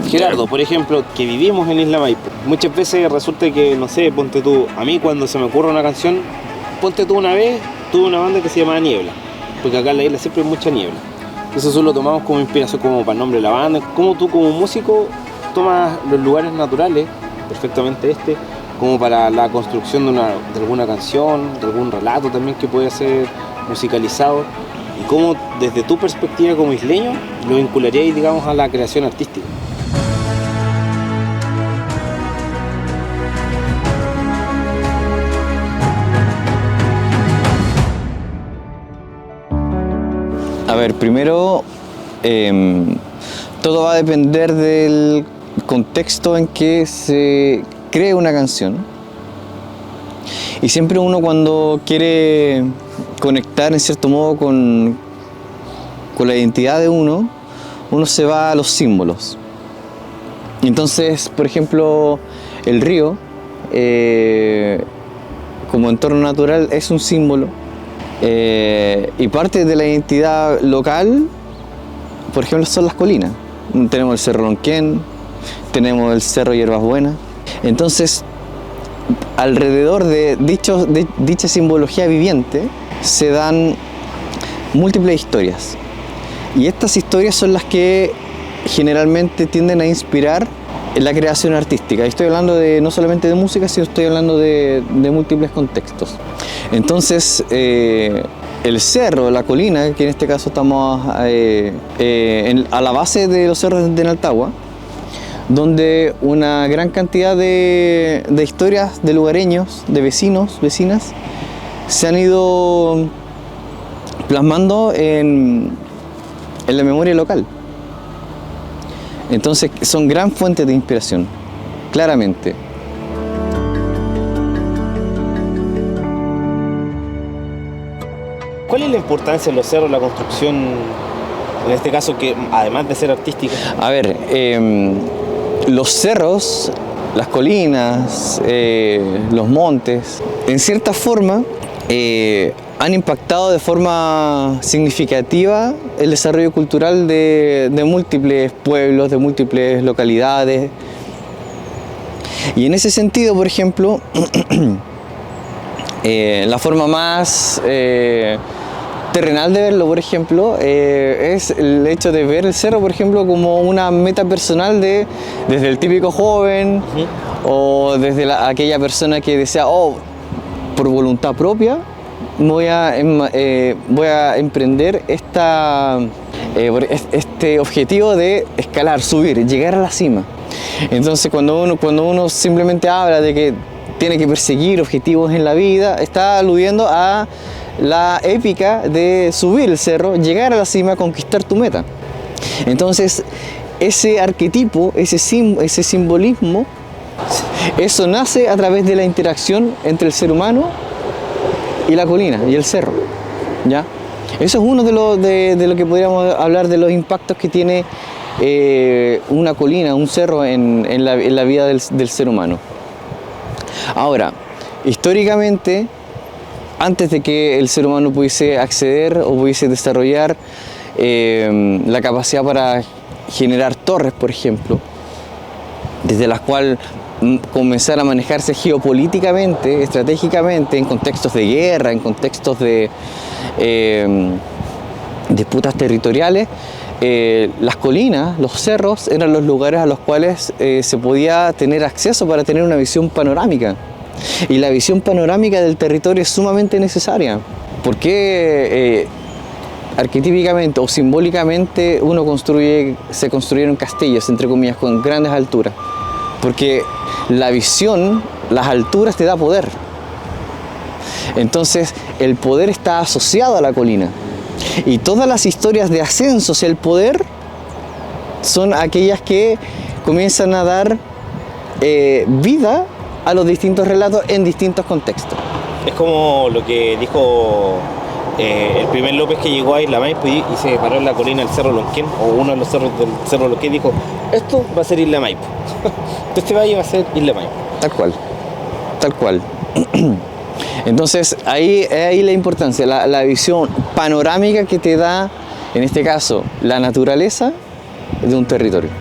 Gerardo, por ejemplo, que vivimos en Isla Maipo, muchas veces resulta que, no sé, ponte tú, a mí cuando se me ocurre una canción, ponte tú una vez, tuve una banda que se llamaba Niebla, porque acá en la isla siempre hay mucha niebla. Entonces eso lo tomamos como inspiración, como para el nombre de la banda. Como tú como músico tomas los lugares naturales, perfectamente como para la construcción de alguna canción, de algún relato también que puede ser musicalizado, y cómo desde tu perspectiva como isleño lo vincularíais, digamos, a la creación artística. A ver, primero, todo va a depender del contexto en que se cree una canción. Y siempre uno, cuando quiere conectar en cierto modo con la identidad de uno se va a los símbolos. Entonces, por ejemplo, el río como entorno natural es un símbolo. Y parte de la identidad local, por ejemplo, son las colinas. Tenemos el Cerro Lonquén, tenemos el Cerro Hierbas Buenas. Entonces, alrededor de dicha simbología viviente se dan múltiples historias. Y estas historias son las que generalmente tienden a inspirar en la creación artística. Y estoy hablando no solamente de música, sino estoy hablando de múltiples contextos. Entonces, el cerro, la colina, que en este caso estamos a la base de los cerros de Enaltagua, donde una gran cantidad de historias de lugareños, de vecinos, vecinas, se han ido plasmando en la memoria local. Entonces son gran fuente de inspiración, claramente. ¿Cuál es la importancia de los cerros, la construcción, en este caso, que además de ser artística? A ver, los cerros, las colinas, los montes, en cierta forma han impactado de forma significativa el desarrollo cultural de múltiples pueblos, de múltiples localidades. Y en ese sentido, por ejemplo, la forma más terrenal de verlo, por ejemplo, es el hecho de ver el cerro, por ejemplo, como una meta personal desde el típico joven, o desde aquella persona que desea, por voluntad propia, voy a emprender este objetivo de escalar, subir, llegar a la cima. Entonces, cuando uno simplemente habla de que tiene que perseguir objetivos en la vida, está aludiendo a la épica de subir el cerro, llegar a la cima, conquistar tu meta. Entonces, ese arquetipo, ese simbolismo, eso nace a través de la interacción entre el ser humano y la colina y el cerro, ¿ya? Eso es uno de lo que podríamos hablar de los impactos que tiene una colina, un cerro en la vida del ser humano. Ahora, históricamente, antes de que el ser humano pudiese acceder o pudiese desarrollar la capacidad para generar torres, por ejemplo, desde las cuales comenzar a manejarse geopolíticamente, estratégicamente, en contextos de guerra, en contextos de disputas territoriales, las colinas, los cerros, eran los lugares a los cuales se podía tener acceso para tener una visión panorámica. Y la visión panorámica del territorio es sumamente necesaria, porque arquetípicamente o simbólicamente se construyeron castillos, entre comillas, con grandes alturas, porque la visión, las alturas te da poder. Entonces el poder está asociado a la colina, y todas las historias de ascenso hacia el poder son aquellas que comienzan a dar vida a los distintos relatos en distintos contextos. Es como lo que dijo el primer López que llegó a Isla Maipo y se paró en la colina del Cerro Lonquén, o uno de los cerros del Cerro Lonquén, dijo: esto va a ser Isla Maipo. Este valle va a ser Isla Maipo. Tal cual, tal cual. Entonces ahí la importancia, la visión panorámica que te da, en este caso, la naturaleza de un territorio.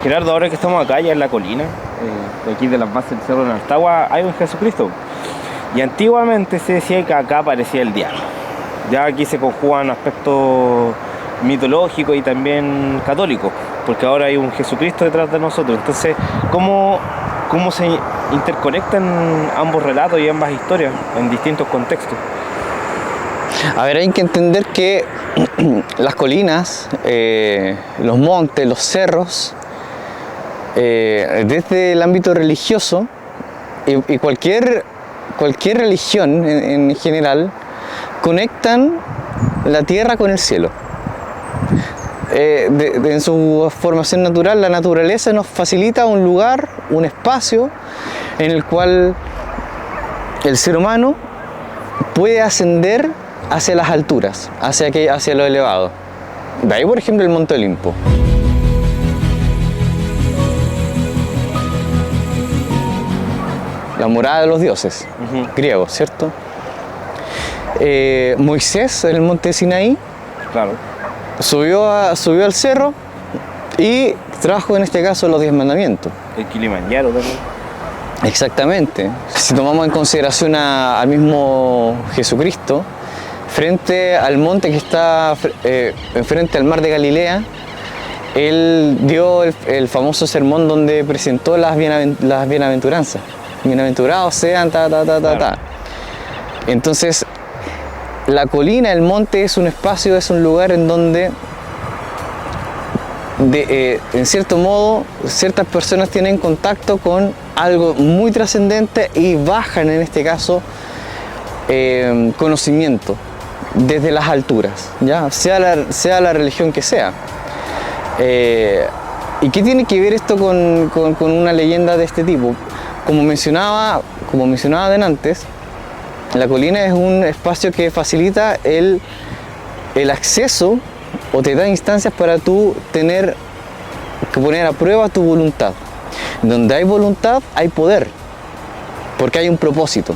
Gerardo, ahora que estamos acá ya en la colina, de aquí de las bases del Cerro de Naltagua, hay un Jesucristo. Y antiguamente se decía que acá aparecía el diablo. Ya aquí se conjugan aspectos mitológicos y también católicos, porque ahora hay un Jesucristo detrás de nosotros. Entonces, ¿cómo se interconectan ambos relatos y ambas historias en distintos contextos? A ver, hay que entender que las colinas, los montes, los cerros, desde el ámbito religioso y cualquier religión en general, conectan la tierra con el cielo. En su formación natural, la naturaleza nos facilita un lugar, un espacio en el cual el ser humano puede ascender hacia las alturas, hacia lo elevado. De ahí, por ejemplo, el Monte Olimpo. La morada de los dioses griegos, ¿cierto? Moisés en el monte Sinaí, claro, subió al cerro y trajo en este caso los 10 mandamientos. El Kilimanjaro también. Exactamente. Si tomamos en consideración al mismo Jesucristo, frente al monte que está enfrente al mar de Galilea, él dio el famoso sermón donde presentó las bienaventuranzas. Bienaventurados sean, ta. Entonces, la colina, el monte es un espacio, es un lugar en donde, en cierto modo, ciertas personas tienen contacto con algo muy trascendente y bajan, en este caso, conocimiento desde las alturas, ¿ya? Sea la religión que sea. ¿Y qué tiene que ver esto con una leyenda de este tipo? Como mencionaba antes, la colina es un espacio que facilita el acceso o te da instancias para tú tener que poner a prueba tu voluntad. Donde hay voluntad, hay poder, porque hay un propósito.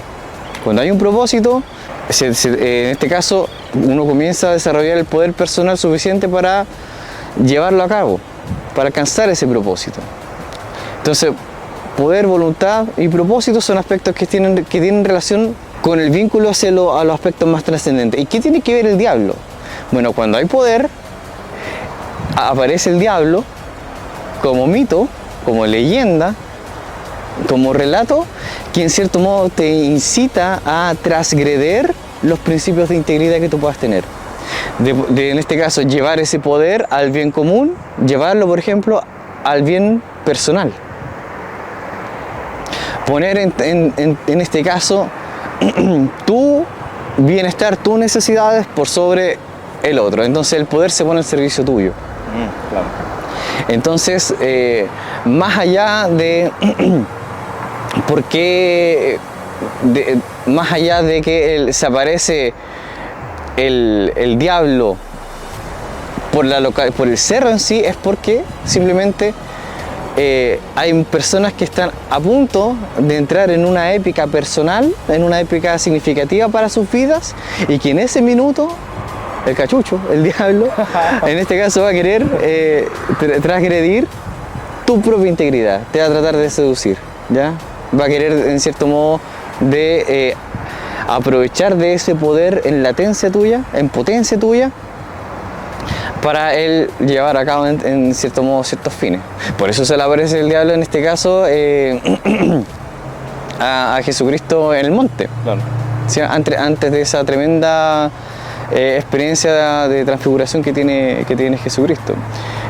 Cuando hay un propósito, en este caso, uno comienza a desarrollar el poder personal suficiente para llevarlo a cabo, para alcanzar ese propósito. Entonces, poder, voluntad y propósito son aspectos que tienen relación con el vínculo hacia a los aspectos más trascendentes. ¿Y qué tiene que ver el diablo? Bueno, cuando hay poder, aparece el diablo como mito, como leyenda, como relato, que en cierto modo te incita a transgreder los principios de integridad que tú puedas tener. En este caso, llevar ese poder al bien común, llevarlo, por ejemplo, al bien personal. Poner en este caso tu bienestar, tus necesidades por sobre el otro. Entonces el poder se pone al servicio tuyo. Claro. Entonces, más allá de por qué, más allá de que se aparece el diablo por el cerro en sí, es porque simplemente hay personas que están a punto de entrar en una épica personal, en una épica significativa para sus vidas, y que en ese minuto el cachucho, el diablo, en este caso va a querer transgredir tu propia integridad, te va a tratar de seducir, ¿ya? Va a querer en cierto modo de aprovechar de ese poder en latencia tuya, en potencia tuya, para él llevar a cabo en cierto modo ciertos fines. Por eso se le aparece el diablo en este caso a Jesucristo en el monte. Claro. ¿Sí? Antes de esa tremenda experiencia de transfiguración que tiene Jesucristo.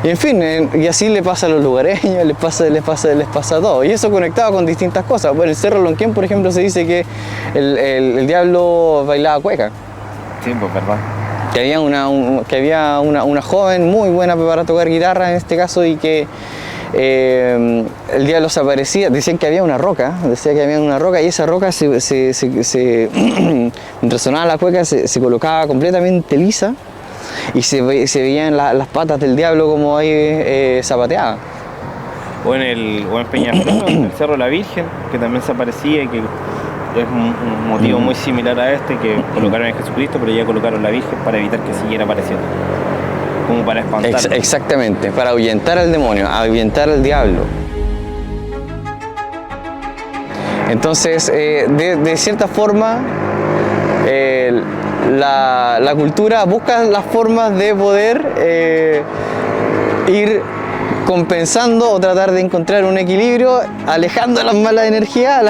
Y en fin, y así le pasa a los lugareños, les pasa a todos. Y eso conectado con distintas cosas. Bueno, el Cerro Lonquén, por ejemplo, se dice que el diablo bailaba cueca. Sí, pues verdad. Que había una joven muy buena para tocar guitarra en este caso, y que el diablo se aparecía. Decía que había una roca, y esa roca resonaba la cueca, se colocaba completamente lisa, y se veían las patas del diablo como ahí zapateaba. O en Peñaflor, en el Cerro de la Virgen, que también se aparecía, y que es un motivo muy similar a este, que colocaron a Jesucristo, pero ya colocaron la Virgen para evitar que siguiera apareciendo. como para espantarlo. Exactamente, para ahuyentar al demonio, ahuyentar al diablo. Entonces, de cierta forma, la cultura busca las formas de poder ir compensando o tratar de encontrar un equilibrio, alejando las malas energías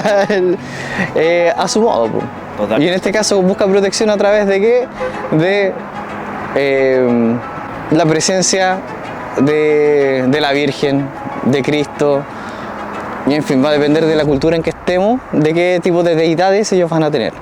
a su modo. Total. Y en este caso busca protección a través de ¿qué? De la presencia de la Virgen, de Cristo, y en fin, va a depender de la cultura en que estemos, de qué tipo de deidades ellos van a tener.